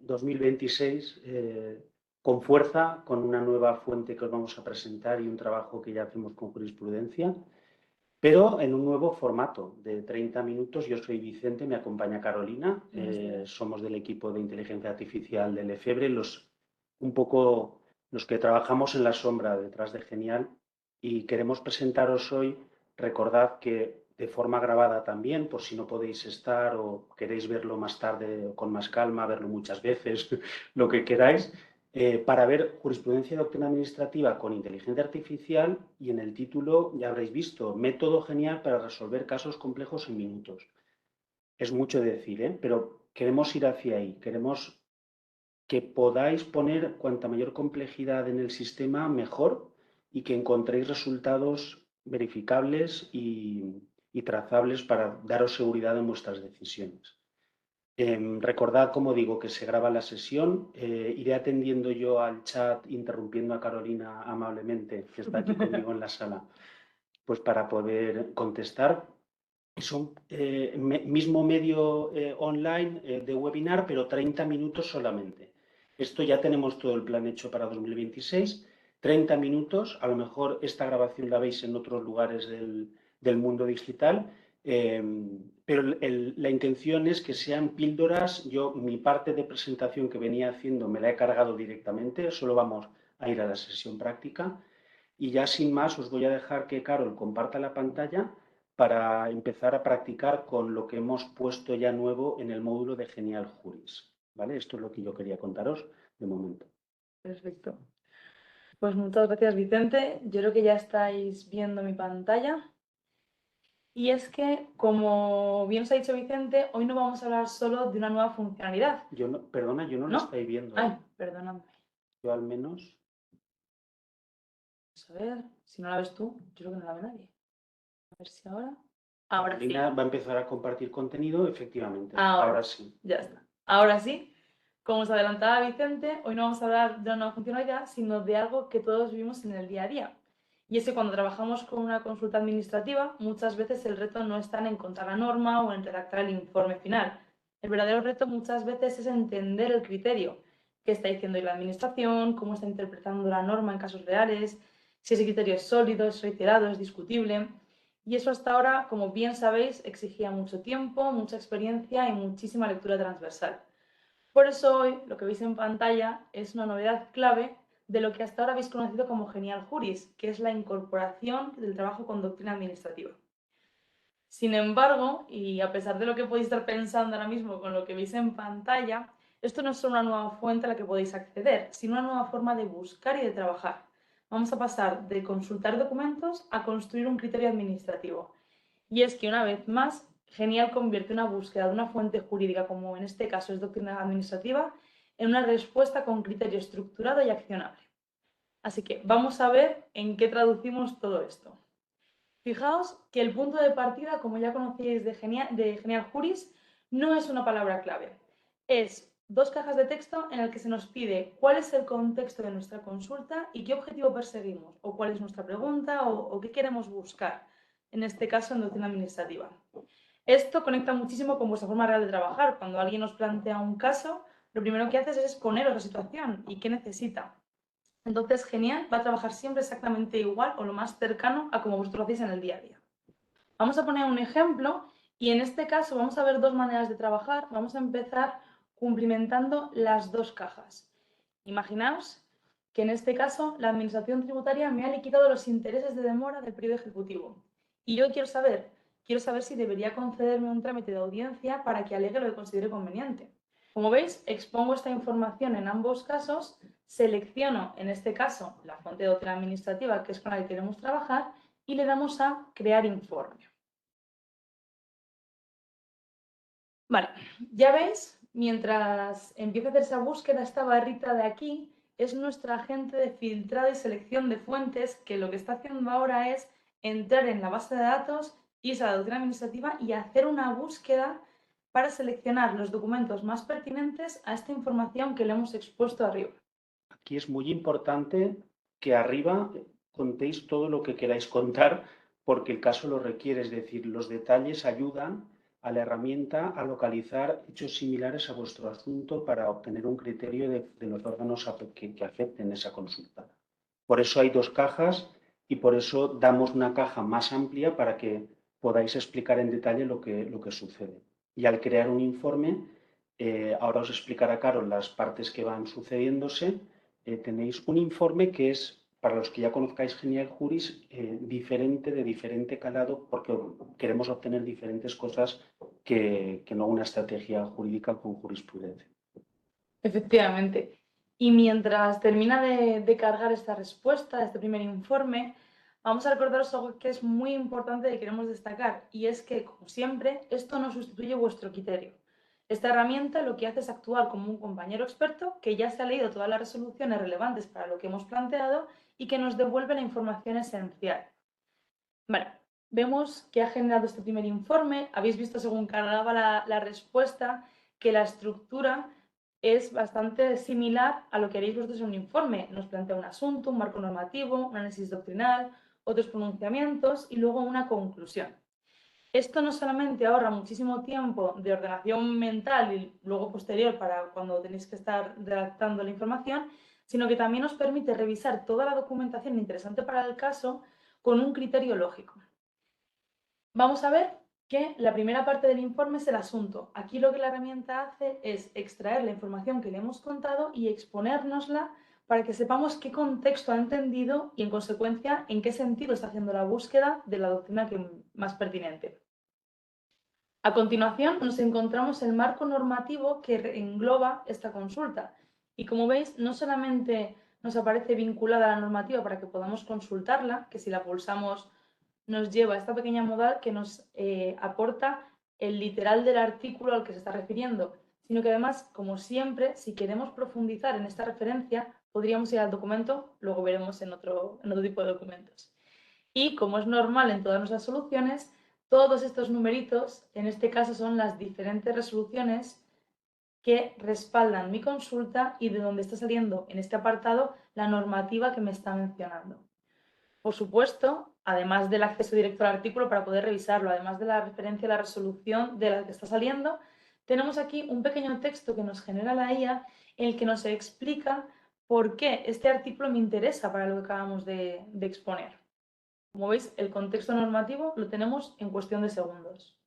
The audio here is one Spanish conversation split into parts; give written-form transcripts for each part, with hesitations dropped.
2026 con fuerza, con una nueva fuente que os vamos a presentar y un trabajo que ya hacemos con jurisprudencia, pero en un nuevo formato de 30 minutos. Yo soy Vicente, me acompaña Carolina, somos del equipo de inteligencia artificial de Lefebvre, un poco los que trabajamos en la sombra detrás de Genial, y queremos presentaros hoy. Recordad que de forma grabada también, por si no podéis estar o queréis verlo más tarde o con más calma, verlo muchas veces, lo que queráis, para ver jurisprudencia y doctrina administrativa con inteligencia artificial, y en el título ya habréis visto, método Genial para resolver casos complejos en minutos. Es mucho decir, pero queremos ir hacia ahí, queremos que podáis poner cuanta mayor complejidad en el sistema, mejor, y que encontréis resultados verificables y trazables para daros seguridad en vuestras decisiones. Recordad, como digo, que se graba la sesión. Iré atendiendo yo al chat, interrumpiendo a Carolina amablemente, que está aquí conmigo en la sala, pues para poder contestar. Es un mismo medio online de webinar, pero 30 minutos solamente. Esto ya tenemos todo el plan hecho para 2026. 30 minutos, a lo mejor esta grabación la veis en otros lugares del mundo digital, pero la intención es que sean píldoras. Yo mi parte de presentación que venía haciendo me la he cargado directamente, solo vamos a ir a la sesión práctica. Y ya sin más os voy a dejar que Carol comparta la pantalla para empezar a practicar con lo que hemos puesto ya nuevo en el módulo de Genial Juris. ¿Vale? Esto es lo que yo quería contaros de momento. Perfecto. Pues muchas gracias, Vicente. Yo creo que ya estáis viendo mi pantalla. Y es que, como bien os ha dicho Vicente, hoy no vamos a hablar solo de una nueva funcionalidad. Perdona, yo no la estoy viendo. Ay, perdóname. Yo al menos. Vamos a ver, si no la ves tú, yo creo que no la ve nadie. A ver si ahora. Ahora sí. Carolina va a empezar a compartir contenido, efectivamente. Ahora Ahora sí. Ya está. Ahora sí. Como os adelantaba Vicente, hoy no vamos a hablar de una nueva funcionalidad, sino de algo que todos vivimos en el día a día. Y es que cuando trabajamos con una consulta administrativa, muchas veces el reto no está en encontrar la norma o en redactar el informe final. El verdadero reto muchas veces es entender el criterio, qué está diciendo la administración, cómo está interpretando la norma en casos reales, si ese criterio es sólido, es reiterado, es discutible. Y eso hasta ahora, como bien sabéis, exigía mucho tiempo, mucha experiencia y muchísima lectura transversal. Por eso hoy lo que veis en pantalla es una novedad clave de lo que hasta ahora habéis conocido como Genial Juris, que es la incorporación del trabajo con doctrina administrativa. Sin embargo, y a pesar de lo que podéis estar pensando ahora mismo con lo que veis en pantalla, esto no es solo una nueva fuente a la que podéis acceder, sino una nueva forma de buscar y de trabajar. Vamos a pasar de consultar documentos a construir un criterio administrativo. Y es que, una vez más, Genial convierte una búsqueda de una fuente jurídica, como en este caso es doctrina administrativa, en una respuesta con criterio estructurado y accionable. Así que vamos a ver en qué traducimos todo esto. Fijaos que el punto de partida, como ya conocíais de Genial Juris, no es una palabra clave. Es dos cajas de texto en el que se nos pide cuál es el contexto de nuestra consulta y qué objetivo perseguimos, o cuál es nuestra pregunta, o qué queremos buscar, en este caso en doctrina administrativa. Esto conecta muchísimo con vuestra forma real de trabajar. Cuando alguien os plantea un caso, lo primero que haces es exponeros la situación y qué necesita. Entonces, Genial va a trabajar siempre exactamente igual o lo más cercano a como vosotros lo hacéis en el día a día. Vamos a poner un ejemplo y en este caso vamos a ver dos maneras de trabajar. Vamos a empezar cumplimentando las dos cajas. Imaginaos que en este caso la Administración Tributaria me ha liquidado los intereses de demora del periodo ejecutivo. Y yo quiero saber si debería concederme un trámite de audiencia para que alegue lo que considere conveniente. Como veis, expongo esta información en ambos casos, selecciono en este caso la fuente de doctrina administrativa, que es con la que queremos trabajar, y le damos a crear informe. Vale, ya veis, mientras empieza a hacer esa búsqueda, esta barrita de aquí es nuestra agente de filtrado y selección de fuentes, que lo que está haciendo ahora es entrar en la base de datos, irse a la doctrina administrativa y hacer una búsqueda para seleccionar los documentos más pertinentes a esta información que le hemos expuesto arriba. Aquí es muy importante que arriba contéis todo lo que queráis contar, porque el caso lo requiere. Es decir, los detalles ayudan a la herramienta a localizar hechos similares a vuestro asunto para obtener un criterio de los órganos que afecten esa consulta. Por eso hay 2 cajas y por eso damos una caja más amplia para que podáis explicar en detalle lo que sucede. Y al crear un informe, ahora os explicará Carol las partes que van sucediéndose. Tenéis un informe que es, para los que ya conozcáis Genial Juris, diferente, de diferente calado, porque queremos obtener diferentes cosas que no una estrategia jurídica con jurisprudencia. Efectivamente. Y mientras termina de cargar esta respuesta, este primer informe, vamos a recordaros algo que es muy importante y queremos destacar, y es que, como siempre, esto no sustituye vuestro criterio. Esta herramienta lo que hace es actuar como un compañero experto que ya se ha leído todas las resoluciones relevantes para lo que hemos planteado y que nos devuelve la información esencial. Vale, vemos que ha generado este primer informe. Habéis visto, según cargaba la respuesta, que la estructura es bastante similar a lo que haréis vosotros en un informe. Nos plantea un asunto, un marco normativo, un análisis doctrinal, otros pronunciamientos y luego una conclusión. Esto no solamente ahorra muchísimo tiempo de ordenación mental y luego posterior para cuando tenéis que estar redactando la información, sino que también os permite revisar toda la documentación interesante para el caso con un criterio lógico. Vamos a ver que la primera parte del informe es el asunto. Aquí lo que la herramienta hace es extraer la información que le hemos contado y exponérnosla para que sepamos qué contexto ha entendido y, en consecuencia, en qué sentido está haciendo la búsqueda de la doctrina más pertinente. A continuación, nos encontramos el marco normativo que engloba esta consulta. Y como veis, no solamente nos aparece vinculada a la normativa para que podamos consultarla, que si la pulsamos nos lleva a esta pequeña modal que nos aporta el literal del artículo al que se está refiriendo, sino que además, como siempre, si queremos profundizar en esta referencia, podríamos ir al documento, luego veremos en otro tipo de documentos. Y como es normal en todas nuestras soluciones, todos estos numeritos, en este caso, son las diferentes resoluciones que respaldan mi consulta y de donde está saliendo en este apartado la normativa que me está mencionando. Por supuesto, además del acceso directo al artículo para poder revisarlo, además de la referencia a la resolución de la que está saliendo, tenemos aquí un pequeño texto que nos genera la IA en el que nos explica por qué este artículo me interesa para lo que acabamos de exponer. Como veis, el contexto normativo lo tenemos en cuestión de segundos.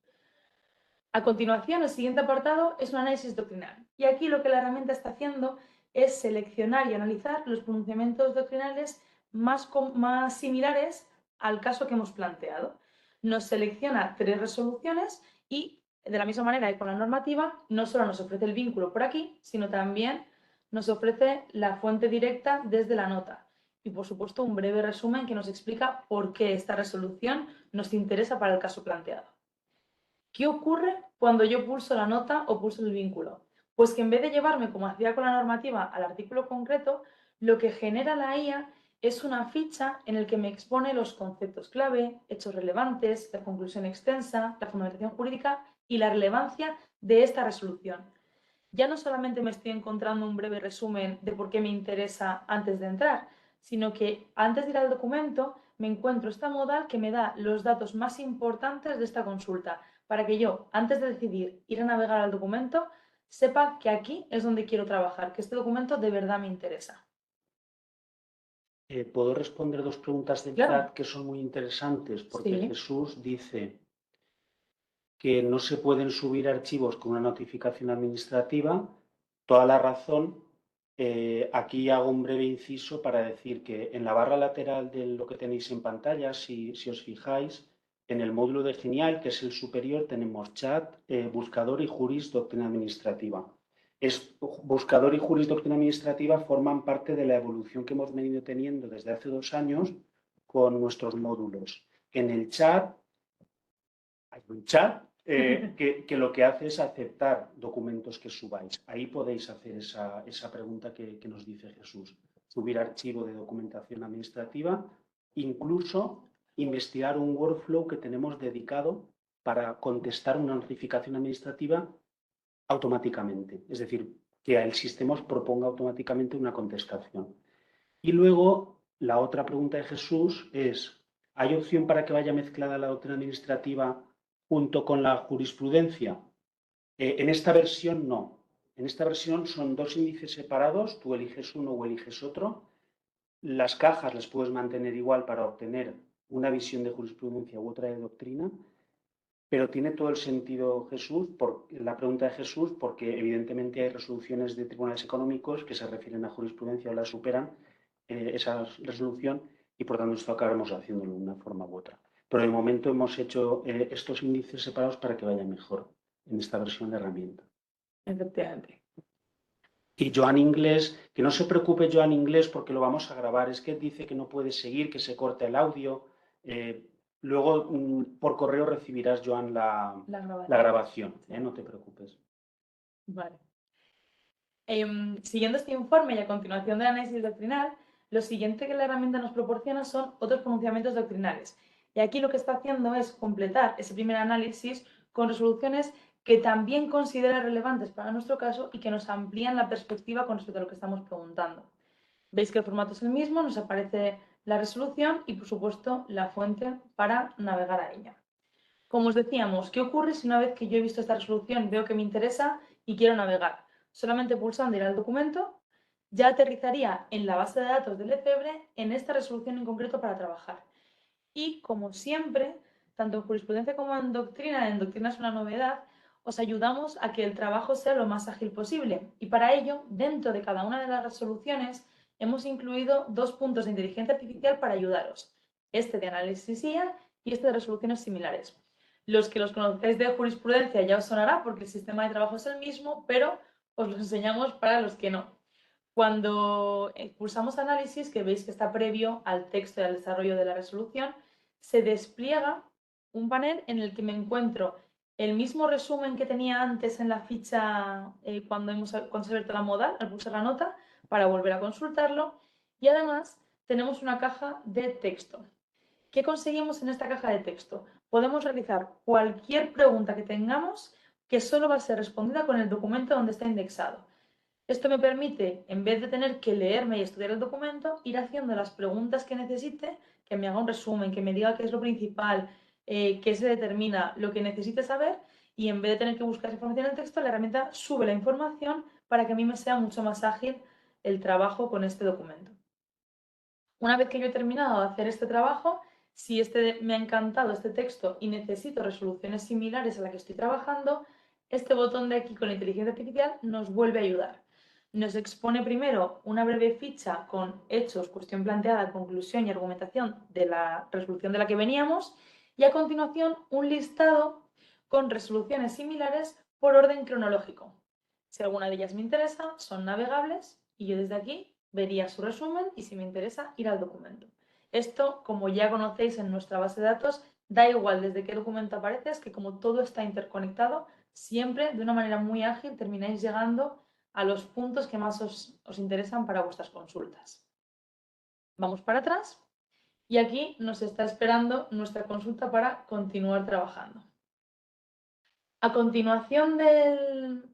A continuación, el siguiente apartado es un análisis doctrinal. Y aquí lo que la herramienta está haciendo es seleccionar y analizar los pronunciamientos doctrinales más similares al caso que hemos planteado. Nos selecciona 3 resoluciones y, de la misma manera que con la normativa, no solo nos ofrece el vínculo por aquí, sino también nos ofrece la fuente directa desde la nota. Y, por supuesto, un breve resumen que nos explica por qué esta resolución nos interesa para el caso planteado. ¿Qué ocurre cuando yo pulso la nota o pulso el vínculo? Pues que en vez de llevarme, como hacía con la normativa, al artículo concreto, lo que genera la IA es una ficha en la que me expone los conceptos clave, hechos relevantes, la conclusión extensa, la fundamentación jurídica y la relevancia de esta resolución. Ya no solamente me estoy encontrando un breve resumen de por qué me interesa antes de entrar, sino que antes de ir al documento me encuentro esta modal que me da los datos más importantes de esta consulta, para que yo, antes de decidir ir a navegar al documento, sepa que aquí es donde quiero trabajar, que este documento de verdad me interesa. ¿Puedo responder 2 preguntas del Claro. chat que son muy interesantes? Porque Sí. Jesús dice que no se pueden subir archivos con una notificación administrativa. Toda la razón. Aquí hago un breve inciso para decir que en la barra lateral de lo que tenéis en pantalla, si os fijáis, en el módulo de Genial, que es el superior, tenemos chat, buscador y juris doctrina administrativa. Buscador y juris doctrina administrativa forman parte de la evolución que hemos venido teniendo desde hace 2 años con nuestros módulos. En el chat hay un chat que lo que hace es aceptar documentos que subáis. Ahí podéis hacer esa pregunta que nos dice Jesús. Subir archivo de documentación administrativa, incluso investigar un workflow que tenemos dedicado para contestar una notificación administrativa automáticamente. Es decir, que el sistema os proponga automáticamente una contestación. Y luego, la otra pregunta de Jesús es, ¿hay opción para que vaya mezclada la doctrina administrativa junto con la jurisprudencia. En esta versión no. En esta versión son dos índices separados, tú eliges uno o eliges otro. Las cajas las puedes mantener igual para obtener una visión de jurisprudencia u otra de doctrina, pero tiene todo el sentido la pregunta de Jesús, porque evidentemente hay resoluciones de tribunales económicos que se refieren a jurisprudencia o la superan esa resolución, y por tanto esto acabaremos haciéndolo de una forma u otra. Pero de momento hemos hecho estos índices separados para que vaya mejor en esta versión de herramienta. Efectivamente. Y Joan Inglés, que no se preocupe Joan Inglés porque lo vamos a grabar, es que dice que no puede seguir, que se corta el audio. Luego por correo recibirás, Joan, la grabación, no te preocupes. Vale. Siguiendo este informe y a continuación del análisis doctrinal, lo siguiente que la herramienta nos proporciona son otros pronunciamientos doctrinales. Y aquí lo que está haciendo es completar ese primer análisis con resoluciones que también considera relevantes para nuestro caso y que nos amplían la perspectiva con respecto a lo que estamos preguntando. Veis que el formato es el mismo, nos aparece la resolución y, por supuesto, la fuente para navegar a ella. Como os decíamos, ¿qué ocurre si una vez que yo he visto esta resolución veo que me interesa y quiero navegar? Solamente pulsando ir al documento, ya aterrizaría en la base de datos del Lefebvre en esta resolución en concreto para trabajar. Y, como siempre, tanto en jurisprudencia como en doctrina es una novedad, os ayudamos a que el trabajo sea lo más ágil posible. Y para ello, dentro de cada una de las resoluciones, hemos incluido dos puntos de inteligencia artificial para ayudaros. Este de análisis IA y este de resoluciones similares. Los que los conocéis de jurisprudencia ya os sonará porque el sistema de trabajo es el mismo, pero os los enseñamos para los que no. Cuando pulsamos análisis, que veis que está previo al texto y al desarrollo de la resolución, se despliega un panel en el que me encuentro el mismo resumen que tenía antes en la ficha cuando se ha abierto la modal, al pulsar la nota, para volver a consultarlo. Y además tenemos una caja de texto. ¿Qué conseguimos en esta caja de texto? Podemos realizar cualquier pregunta que tengamos que solo va a ser respondida con el documento donde está indexado. Esto me permite, en vez de tener que leerme y estudiar el documento, ir haciendo las preguntas que necesite, que me haga un resumen, que me diga qué es lo principal, qué se determina, lo que necesite saber, y en vez de tener que buscar información en el texto, la herramienta sube la información para que a mí me sea mucho más ágil el trabajo con este documento. Una vez que yo he terminado de hacer este trabajo, si me ha encantado este texto y necesito resoluciones similares a la que estoy trabajando, este botón de aquí con la inteligencia artificial nos vuelve a ayudar. Nos expone primero una breve ficha con hechos, cuestión planteada, conclusión y argumentación de la resolución de la que veníamos, y a continuación un listado con resoluciones similares por orden cronológico. Si alguna de ellas me interesa, son navegables y yo desde aquí vería su resumen y, si me interesa, ir al documento. Esto, como ya conocéis en nuestra base de datos, da igual desde qué documento aparece, es que como todo está interconectado, siempre de una manera muy ágil termináis llegando a los puntos que más os interesan para vuestras consultas. Vamos para atrás y aquí nos está esperando nuestra consulta para continuar trabajando. A continuación del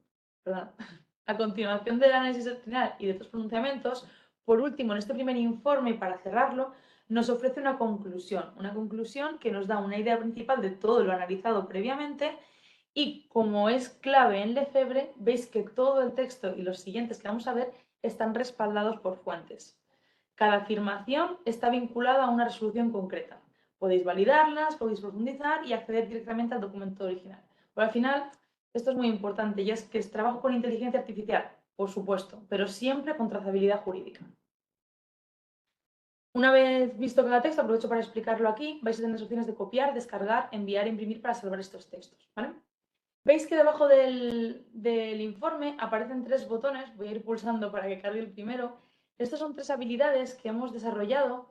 análisis doctrinal y de estos pronunciamientos, por último, en este primer informe, y para cerrarlo, nos ofrece una conclusión que nos da una idea principal de todo lo analizado previamente, y como es clave en Lefebvre, veis que todo el texto y los siguientes que vamos a ver están respaldados por fuentes. Cada afirmación está vinculada a una resolución concreta. Podéis validarlas, podéis profundizar y acceder directamente al documento original. Pero al final, esto es muy importante, y es que trabajo con inteligencia artificial, por supuesto, pero siempre con trazabilidad jurídica. Una vez visto cada texto, aprovecho para explicarlo aquí, vais a tener opciones de copiar, descargar, enviar e imprimir para salvar estos textos, ¿vale? Veis que debajo del informe aparecen tres botones, voy a ir pulsando para que cargue el primero. Estas son tres habilidades que hemos desarrollado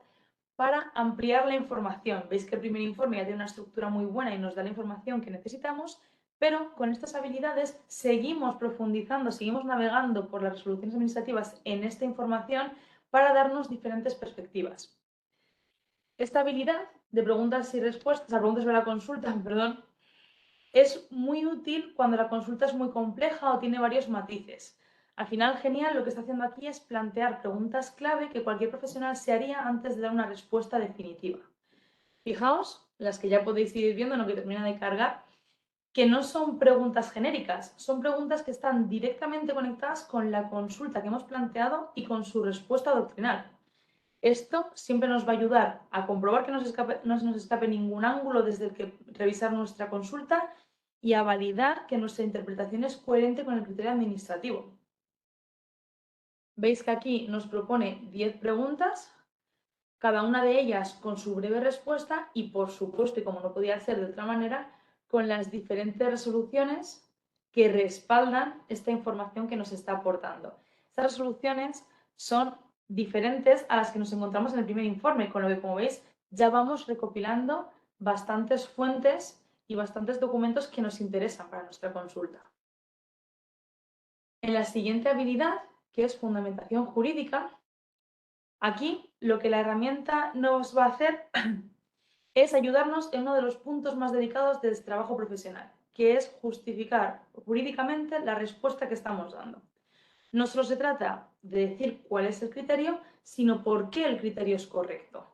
para ampliar la información. Veis que el primer informe ya tiene una estructura muy buena y nos da la información que necesitamos, pero con estas habilidades seguimos profundizando, seguimos navegando por las resoluciones administrativas en esta información para darnos diferentes perspectivas. Esta habilidad de preguntas y respuestas, a preguntas sobre la consulta, perdón, es muy útil cuando la consulta es muy compleja o tiene varios matices. Al final, genial, lo que está haciendo aquí es plantear preguntas clave que cualquier profesional se haría antes de dar una respuesta definitiva. Fijaos, las que ya podéis ir viendo en lo que termina de cargar, que no son preguntas genéricas, son preguntas que están directamente conectadas con la consulta que hemos planteado y con su respuesta doctrinal. Esto siempre nos va a ayudar a comprobar que no se nos escape ningún ángulo desde el que revisar nuestra consulta y a validar que nuestra interpretación es coherente con el criterio administrativo. Veis que aquí nos propone 10 preguntas, cada una de ellas con su breve respuesta y, por supuesto, y como no podía ser de otra manera, con las diferentes resoluciones que respaldan esta información que nos está aportando. Estas resoluciones son diferentes a las que nos encontramos en el primer informe, con lo que, como veis, ya vamos recopilando bastantes fuentes y bastantes documentos que nos interesan para nuestra consulta. En la siguiente habilidad, que es fundamentación jurídica, aquí lo que la herramienta nos va a hacer es ayudarnos en uno de los puntos más delicados de este trabajo profesional, que es justificar jurídicamente la respuesta que estamos dando. No solo se trata de decir cuál es el criterio, sino por qué el criterio es correcto.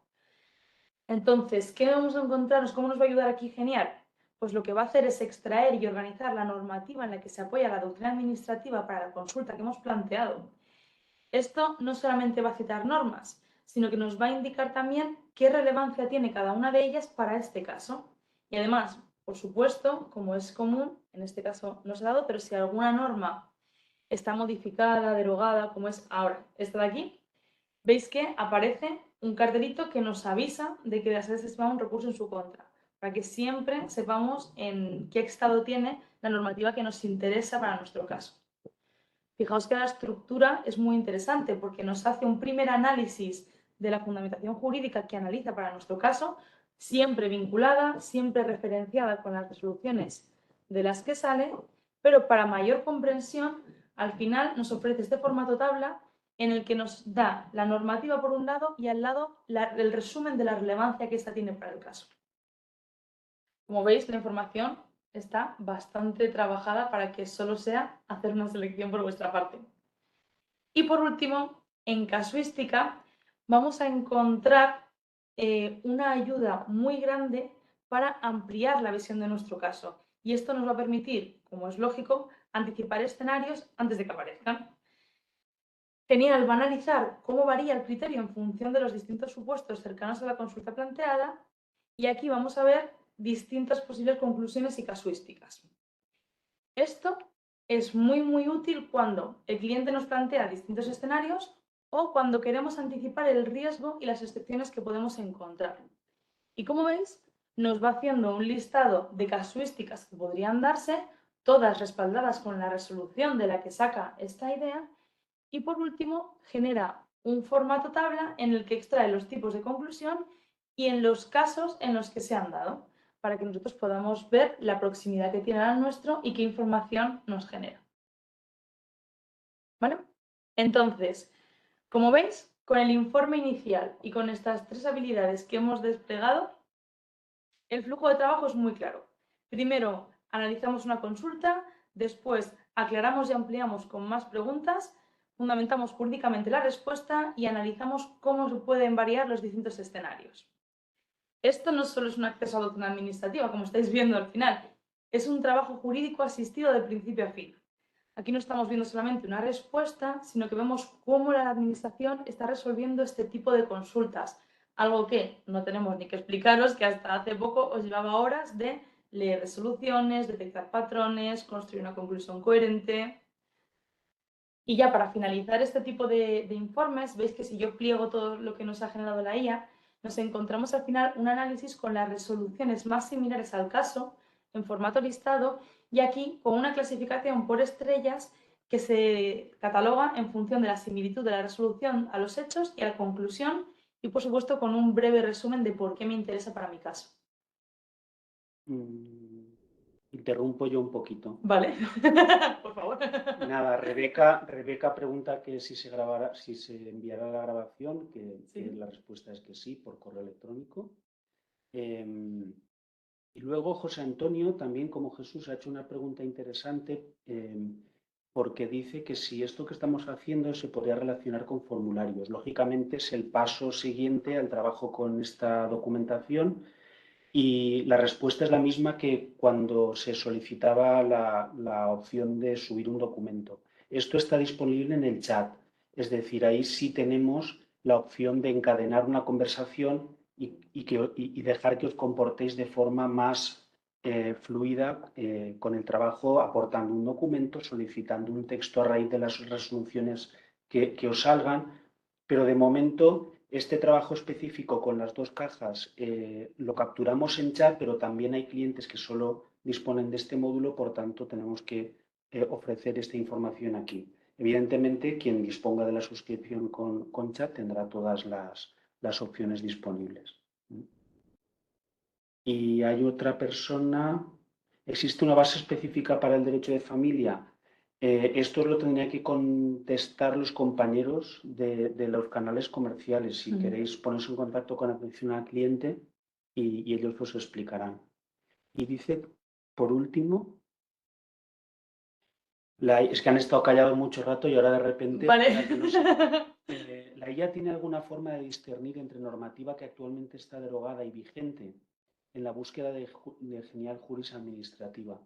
Entonces, ¿qué vamos a encontrarnos? ¿Cómo nos va a ayudar aquí? Genial. Pues lo que va a hacer es extraer y organizar la normativa en la que se apoya la doctrina administrativa para la consulta que hemos planteado. Esto no solamente va a citar normas, sino que nos va a indicar también qué relevancia tiene cada una de ellas para este caso. Y además, por supuesto, como es común, en este caso no se ha dado, pero si alguna norma está modificada, derogada, como es ahora esta de aquí, veis que aparece un cartelito que nos avisa de que se ha un recurso en su contra, para que siempre sepamos en qué estado tiene la normativa que nos interesa para nuestro caso. Fijaos que la estructura es muy interesante porque nos hace un primer análisis de la fundamentación jurídica que analiza para nuestro caso, siempre vinculada, siempre referenciada con las resoluciones de las que sale, pero para mayor comprensión, al final nos ofrece este formato tabla en el que nos da la normativa por un lado y al lado el resumen de la relevancia que ésta tiene para el caso. Como veis, la información está bastante trabajada para que solo sea hacer una selección por vuestra parte. Y por último, en casuística, vamos a encontrar una ayuda muy grande para ampliar la visión de nuestro caso. Y esto nos va a permitir, como es lógico, anticipar escenarios antes de que aparezcan. Genial, va a analizar cómo varía el criterio en función de los distintos supuestos cercanos a la consulta planteada y aquí vamos a ver distintas posibles conclusiones y casuísticas. Esto es muy útil cuando el cliente nos plantea distintos escenarios o cuando queremos anticipar el riesgo y las excepciones que podemos encontrar. Y como veis, nos va haciendo un listado de casuísticas que podrían darse, todas respaldadas con la resolución de la que saca esta idea, y por último genera un formato tabla en el que extrae los tipos de conclusión y en los casos en los que se han dado, para que nosotros podamos ver la proximidad que tiene al nuestro y qué información nos genera. ¿Vale? Entonces, como veis, con el informe inicial y con estas 3 habilidades que hemos desplegado, el flujo de trabajo es muy claro. Primero, analizamos una consulta, después aclaramos y ampliamos con más preguntas, fundamentamos jurídicamente la respuesta y analizamos cómo se pueden variar los distintos escenarios. Esto no solo es un acceso a doctrina administrativa, como estáis viendo al final, es un trabajo jurídico asistido de principio a fin. Aquí no estamos viendo solamente una respuesta, sino que vemos cómo la administración está resolviendo este tipo de consultas, algo que no tenemos ni que explicaros, que hasta hace poco os llevaba horas de leer resoluciones, detectar patrones, construir una conclusión coherente. Y ya para finalizar este tipo de informes, veis que si yo pliego todo lo que nos ha generado la IA, nos encontramos al final un análisis con las resoluciones más similares al caso, en formato listado, y aquí con una clasificación por estrellas que se cataloga en función de la similitud de la resolución a los hechos y a la conclusión, y por supuesto con un breve resumen de por qué me interesa para mi caso. Interrumpo yo un poquito. Vale, por favor. Nada, Rebeca pregunta que si se enviará la grabación, que la respuesta es que sí, por correo electrónico. Y luego José Antonio, también como Jesús, ha hecho una pregunta interesante porque dice que si esto que estamos haciendo se podría relacionar con formularios. Lógicamente es el paso siguiente al trabajo con esta documentación Y la respuesta es la misma que cuando se solicitaba la opción de subir un documento. Esto está disponible en el chat, es decir, ahí sí tenemos la opción de encadenar una conversación y dejar que os comportéis de forma más fluida con el trabajo, aportando un documento, solicitando un texto a raíz de las resoluciones que os salgan, pero de momento este trabajo específico con las dos cajas lo capturamos en chat, pero también hay clientes que solo disponen de este módulo, por tanto tenemos que ofrecer esta información aquí. Evidentemente, quien disponga de la suscripción con chat tendrá todas las opciones disponibles. Y hay otra persona. ¿Existe una base específica para el derecho de familia? Esto lo tendría que contestar los compañeros de los canales comerciales. Si queréis poneros en contacto con atención al cliente y ellos os explicarán. Y dice, por último, es que han estado callados mucho rato y ahora de repente... Vale. No sé. ¿La IA tiene alguna forma de discernir entre normativa que actualmente está derogada y vigente en la búsqueda de genial juris administrativa?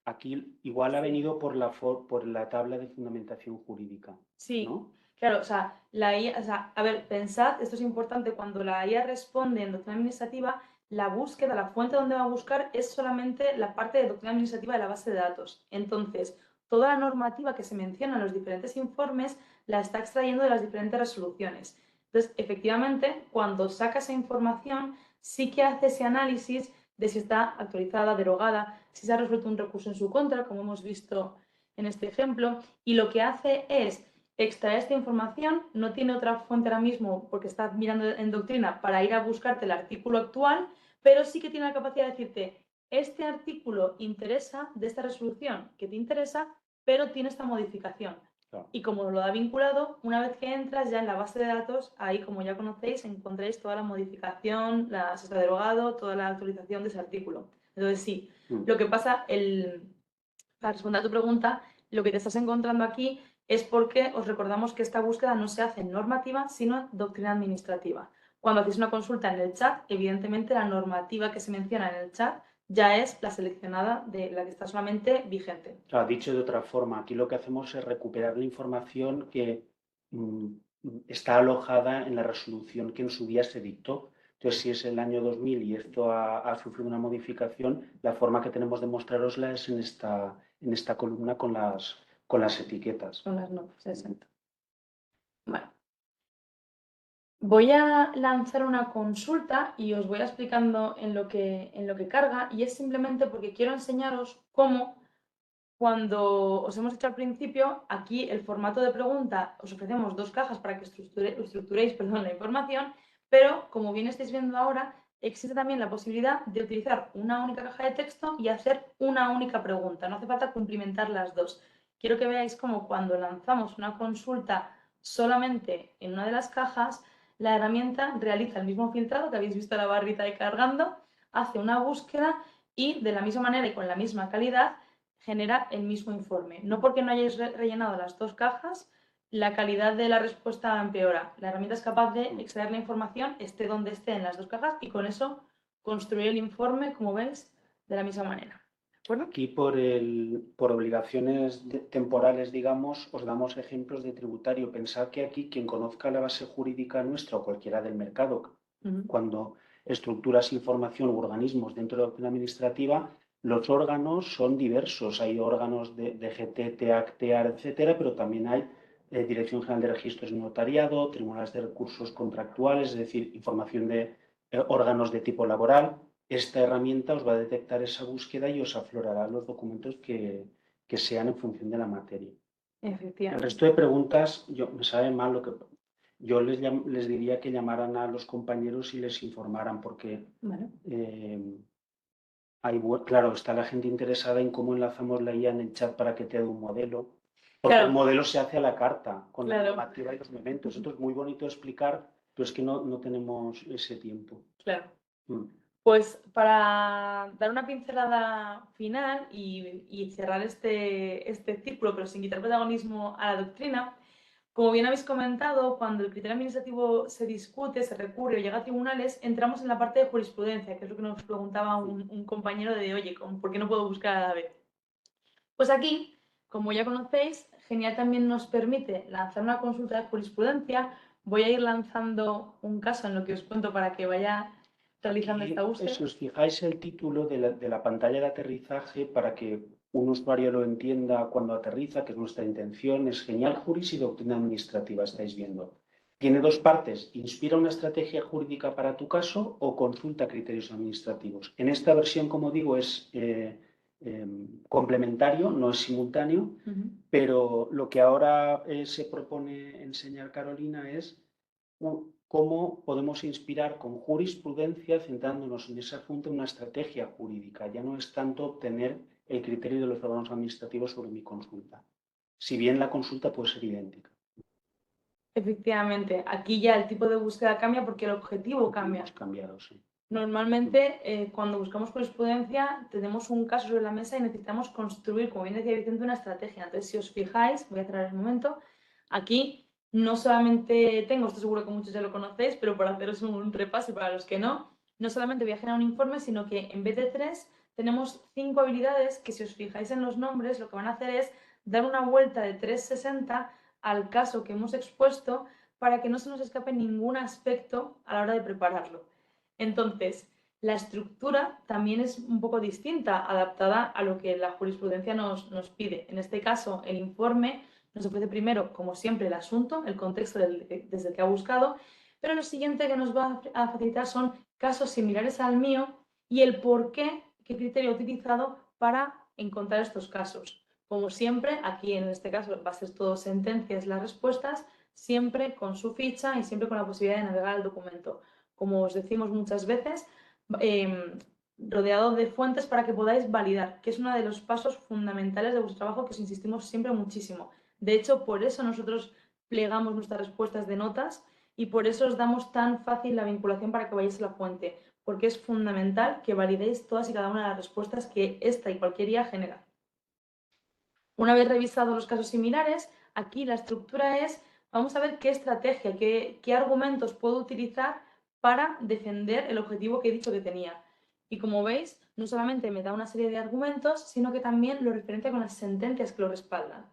Aquí igual ha venido por la tabla de fundamentación jurídica, Sí, ¿no? claro, o sea, la IA, o sea, a ver, pensad, esto es importante, cuando la IA responde en doctrina administrativa, la búsqueda, la fuente donde va a buscar es solamente la parte de doctrina administrativa de la base de datos. Entonces, toda la normativa que se menciona en los diferentes informes la está extrayendo de las diferentes resoluciones. Entonces, efectivamente, cuando saca esa información, sí que hace ese análisis de si está actualizada, derogada, si se ha resuelto un recurso en su contra, como hemos visto en este ejemplo, y lo que hace es extraer esta información, no tiene otra fuente ahora mismo porque está mirando en doctrina para ir a buscarte el artículo actual, pero sí que tiene la capacidad de decirte, este artículo interesa de esta resolución que te interesa, pero tiene esta modificación. Claro. Y como lo da vinculado, una vez que entras ya en la base de datos, ahí como ya conocéis, encontréis toda la modificación, si está derogado, toda la actualización de ese artículo. Entonces sí, lo que pasa, para responder a tu pregunta, lo que te estás encontrando aquí es porque os recordamos que esta búsqueda no se hace en normativa, sino en doctrina administrativa. Cuando hacéis una consulta en el chat, evidentemente la normativa que se menciona en el chat ya es la seleccionada de la que está solamente vigente. Claro, dicho de otra forma, aquí lo que hacemos es recuperar la información que está alojada en la resolución que en su día se dictó. Entonces, si es el año 2000 y esto ha sufrido una modificación, la forma que tenemos de mostrarosla es en esta columna con las etiquetas. Con las notas, exacto. Bueno. Voy a lanzar una consulta y os voy explicando en lo que carga, y es simplemente porque quiero enseñaros cómo, cuando os hemos dicho al principio, aquí el formato de pregunta, os ofrecemos dos cajas para que estructuréis la información, pero como bien estáis viendo ahora, existe también la posibilidad de utilizar una única caja de texto y hacer una única pregunta. No hace falta cumplimentar las dos. Quiero que veáis cómo cuando lanzamos una consulta solamente en una de las cajas, la herramienta realiza el mismo filtrado que habéis visto la barrita de cargando, hace una búsqueda y de la misma manera y con la misma calidad genera el mismo informe. No porque no hayáis rellenado las dos cajas, la calidad de la respuesta empeora. La herramienta es capaz de extraer la información, esté donde esté en las dos cajas, y con eso construir el informe, como veis, de la misma manera. Bueno, aquí por obligaciones temporales, digamos, os damos ejemplos de tributario. Pensad que aquí quien conozca la base jurídica nuestra o cualquiera del mercado, cuando estructuras información u organismos dentro de la doctrina administrativa, los órganos son diversos. Hay órganos de DGT, TEAC, TEAR, etcétera, pero también hay Dirección General de Registros y Notariado, tribunales de recursos contractuales, es decir, información de órganos de tipo laboral. Esta herramienta os va a detectar esa búsqueda y os aflorará los documentos que sean en función de la materia. El resto de preguntas, me sabe mal lo que... Yo les diría que llamaran a los compañeros y les informaran, porque claro, está la gente interesada en cómo enlazamos la IA en el chat para que te dé un modelo. Porque el modelo se hace a la carta, con la normativa y los elementos. Esto es muy bonito de explicar, pero es que no tenemos ese tiempo. Claro. Pues para dar una pincelada final y cerrar este círculo, pero sin quitar protagonismo a la doctrina, Como bien habéis comentado, cuando el criterio administrativo se discute, se recurre o llega a tribunales, entramos en la parte de jurisprudencia, que es lo que nos preguntaba un compañero de, oye, ¿por qué no puedo buscar a la vez? Pues aquí, como ya conocéis, Genial también nos permite lanzar una consulta de jurisprudencia. Voy a ir lanzando un caso en lo que os cuento para que vaya realizando esta búsqueda. Si os fijáis el título de la pantalla de aterrizaje para que un usuario lo entienda cuando aterriza, que es nuestra intención, es Genial Juris y Doctrina Administrativa, estáis viendo. Tiene dos partes, inspira una estrategia jurídica para tu caso o consulta criterios administrativos. En esta versión, como digo, es complementario, no es simultáneo, pero lo que ahora se propone enseñar Carolina es cómo podemos inspirar con jurisprudencia, centrándonos en ese asunto, una estrategia jurídica. Ya no es tanto obtener el criterio de los órganos administrativos sobre mi consulta, si bien la consulta puede ser idéntica. Efectivamente, aquí ya el tipo de búsqueda cambia porque el objetivo cambia. Hemos cambiado, sí. Normalmente, cuando buscamos jurisprudencia, tenemos un caso sobre la mesa y necesitamos construir, como bien decía Vicente, una estrategia. Entonces, si os fijáis, voy a cerrar el momento, aquí no solamente tengo, estoy seguro que muchos ya lo conocéis, pero para haceros un repaso y para los que no solamente voy a generar un informe, sino que en vez de 3, tenemos 5 habilidades que, si os fijáis en los nombres, lo que van a hacer es dar una vuelta de 360 al caso que hemos expuesto para que no se nos escape ningún aspecto a la hora de prepararlo. Entonces, la estructura también es un poco distinta, adaptada a lo que la jurisprudencia nos pide. En este caso, el informe nos ofrece primero, como siempre, el asunto, el contexto desde el que ha buscado, pero lo siguiente que nos va a facilitar son casos similares al mío y el por qué, qué criterio ha utilizado para encontrar estos casos. Como siempre, aquí en este caso va a ser todo sentencias las respuestas, siempre con su ficha y siempre con la posibilidad de navegar el documento. Como os decimos muchas veces, rodeado de fuentes para que podáis validar, que es uno de los pasos fundamentales de vuestro trabajo que os insistimos siempre muchísimo. De hecho, por eso nosotros plegamos nuestras respuestas de notas y por eso os damos tan fácil la vinculación para que vayáis a la fuente, porque es fundamental que validéis todas y cada una de las respuestas que esta y cualquier IA genera. Una vez revisados los casos similares, aquí la estructura es, vamos a ver qué estrategia, qué argumentos puedo utilizar para defender el objetivo que he dicho que tenía. Y como veis, no solamente me da una serie de argumentos, sino que también lo referencia con las sentencias que lo respaldan.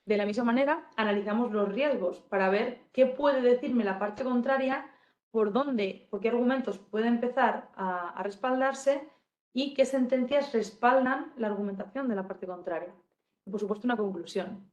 De la misma manera, analizamos los riesgos para ver qué puede decirme la parte contraria, por qué argumentos puede empezar a respaldarse y qué sentencias respaldan la argumentación de la parte contraria. Y, por supuesto, una conclusión.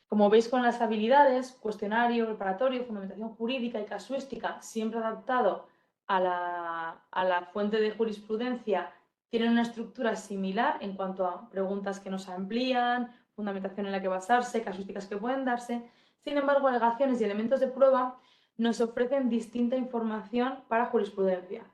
Como veis con las habilidades, cuestionario, preparatorio, fundamentación jurídica y casuística, siempre adaptado a la fuente de jurisprudencia, tienen una estructura similar en cuanto a preguntas que nos amplían, fundamentación en la que basarse, casuísticas que pueden darse. Sin embargo, alegaciones y elementos de prueba nos ofrecen distinta información para jurisprudencia.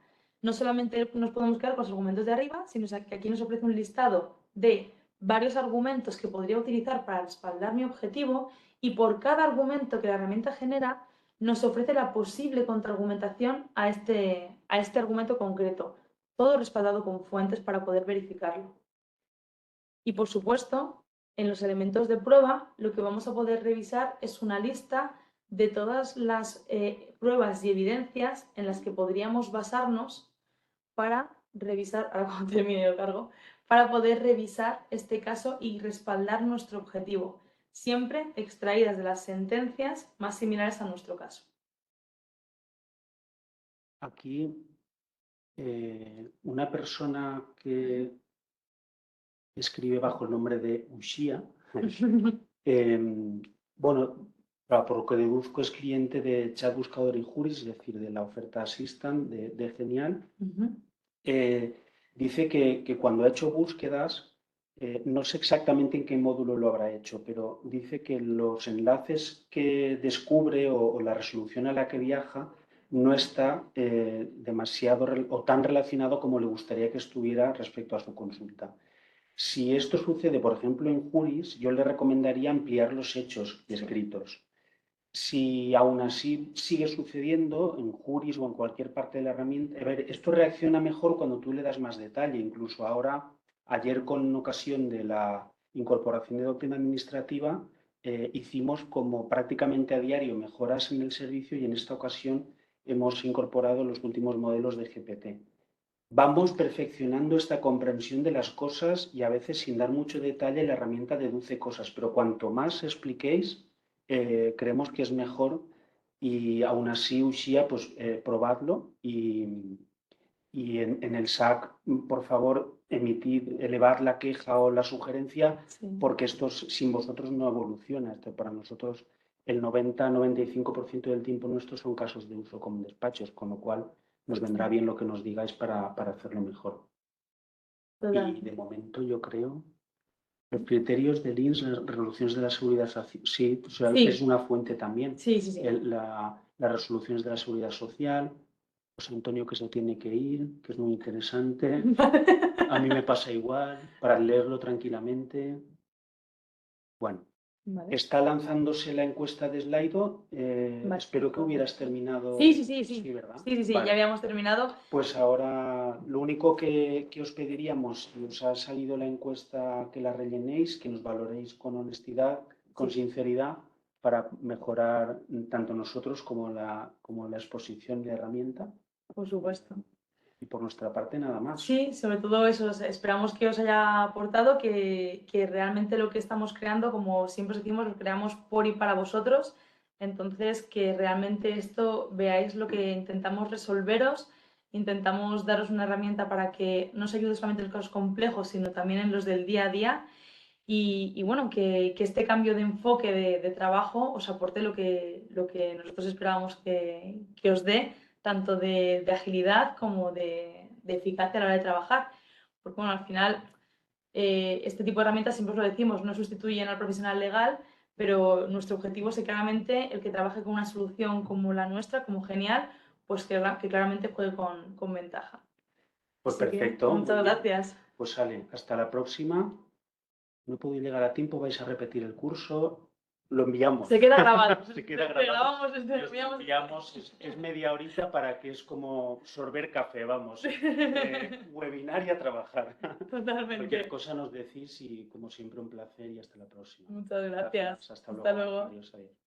No solamente nos podemos quedar con los argumentos de arriba, sino que aquí nos ofrece un listado de varios argumentos que podría utilizar para respaldar mi objetivo y por cada argumento que la herramienta genera nos ofrece la posible contraargumentación a este argumento concreto, todo respaldado con fuentes para poder verificarlo. Y por supuesto, en los elementos de prueba lo que vamos a poder revisar es una lista de todas las pruebas y evidencias en las que podríamos basarnos para revisar, ahora cuando termine el cargo, para poder revisar este caso y respaldar nuestro objetivo, siempre extraídas de las sentencias más similares a nuestro caso. Aquí, una persona que escribe bajo el nombre de Ushia, bueno, por lo que deduzco es cliente de Chat Buscador y Juris, es decir, de la oferta Assistant de Genial. Dice que cuando ha hecho búsquedas, no sé exactamente en qué módulo lo habrá hecho, pero dice que los enlaces que descubre o la resolución a la que viaja no está demasiado o tan relacionado como le gustaría que estuviera respecto a su consulta. Si esto sucede, por ejemplo, en Juris, yo le recomendaría ampliar los hechos descritos. Si aún así sigue sucediendo en Juris o en cualquier parte de la herramienta, a ver, esto reacciona mejor cuando tú le das más detalle. Incluso ahora, ayer con ocasión de la incorporación de doctrina administrativa, hicimos como prácticamente a diario mejoras en el servicio y en esta ocasión hemos incorporado los últimos modelos de GPT. Vamos perfeccionando esta comprensión de las cosas y a veces sin dar mucho detalle la herramienta deduce cosas, pero cuanto más expliquéis, creemos que es mejor y aún así, Uxía, pues probadlo y en el SAC, por favor, elevar la queja o la sugerencia, Sí. porque esto sin vosotros no evoluciona. Esto para nosotros el 90-95% del tiempo nuestro son casos de uso con despachos, con lo cual nos vendrá bien lo que nos digáis para hacerlo mejor. Total. Y de momento yo creo, los criterios del INS, las resoluciones de la seguridad social, sí, o sea, Sí. es una fuente también. Sí, sí, sí. Las resoluciones de la seguridad social, José Antonio que se tiene que ir, que es muy interesante. A mí me pasa igual, para leerlo tranquilamente. Bueno, Vale. está lanzándose la encuesta de Slido. Vale. Espero que hubieras terminado. Sí, sí, sí, sí. Sí, ¿verdad? Sí, sí, sí, Vale. ya habíamos terminado. Pues ahora lo único que os pediríamos, si os ha salido la encuesta, que la rellenéis, que nos valoréis con honestidad, con sinceridad, para mejorar tanto nosotros como la exposición de la herramienta. Por supuesto. Y por nuestra parte nada más. Sí, sobre todo eso, esperamos que os haya aportado, que realmente lo que estamos creando, como siempre os decimos, lo creamos por y para vosotros. Entonces, que realmente esto veáis lo que intentamos resolveros, intentamos daros una herramienta para que no os ayude solamente en los casos complejos, sino también en los del día a día. Y bueno, que este cambio de enfoque de trabajo os aporte lo que nosotros esperábamos que os dé, tanto de agilidad como de eficacia a la hora de trabajar. Porque bueno, al final este tipo de herramientas, siempre os lo decimos, no sustituyen al profesional legal, pero nuestro objetivo es que claramente el que trabaje con una solución como la nuestra, como Genial, pues que claramente juegue con ventaja. Pues Así que, perfecto. muchas gracias. Pues sale, hasta la próxima. No puedo llegar a tiempo, vais a repetir el curso. Lo enviamos. Se queda grabado. Se queda Te grabado. grabamos, Enviamos, es media horita para que es como sorber café, vamos. Webinar y a trabajar. Totalmente. Cualquier cosa nos decís y como siempre un placer y hasta la próxima. Muchas gracias. Hasta Hasta luego. luego. Adiós, adiós.